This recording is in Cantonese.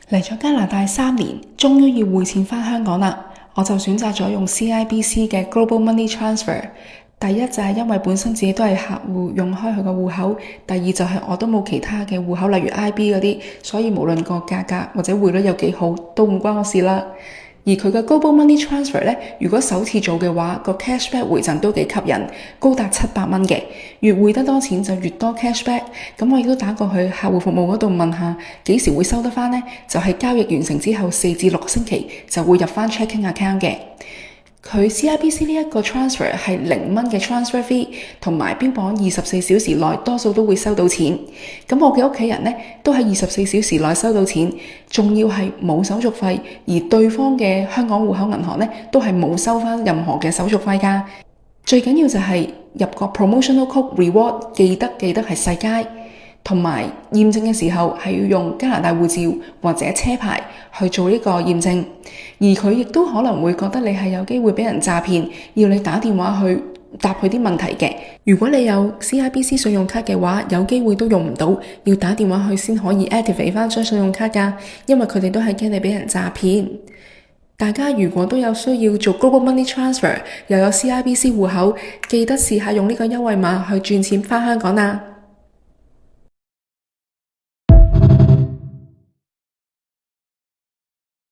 嚟咗加拿大3年，終於要匯錢返香港啦，我就選擇咗用 CIBC 嘅 Global Money Transfer。第一就係因為本身自己都係客戶，用開佢個戶口；第二就係我都冇其他嘅戶口，例如 IB 嗰啲，所以無論個價格或者匯率有幾好，都唔關我事啦。而佢嘅 Global Money Transfer 咧，如果首次做嘅話，個 cashback 回贈都幾吸引，高達700蚊嘅，越匯得多錢就越多 cashback。咁我亦都打過去客戶服務嗰度問下幾時會收得返呢？就係交易完成之後4至6星期就會入返 checking account 嘅。佢 CIBC 呢一個 transfer 係0蚊嘅 transfer fee， 同埋標榜24小時內多數都會收到錢。咁我嘅屋企人呢，都喺24小時內收到錢，仲要係冇手續費，而對方嘅香港戶口銀行呢，都係冇收返任何嘅手續費㗎。最緊要就係入個 promotional code reward， 記得係細楷。同埋驗證嘅時候係要用加拿大護照或者車牌去做呢個驗證，而佢亦都可能會覺得你係有機會俾人詐騙，要你打電話去答佢啲問題嘅。如果你有 CIBC 信用卡嘅話，有機會都用唔到，要打電話去先可以 activate 翻張信用卡㗎，因為佢哋都係驚你俾人詐騙。大家如果都有需要做 Global Money Transfer，又有 CIBC 戶口，記得試下用呢個優惠碼去轉錢返香港啦。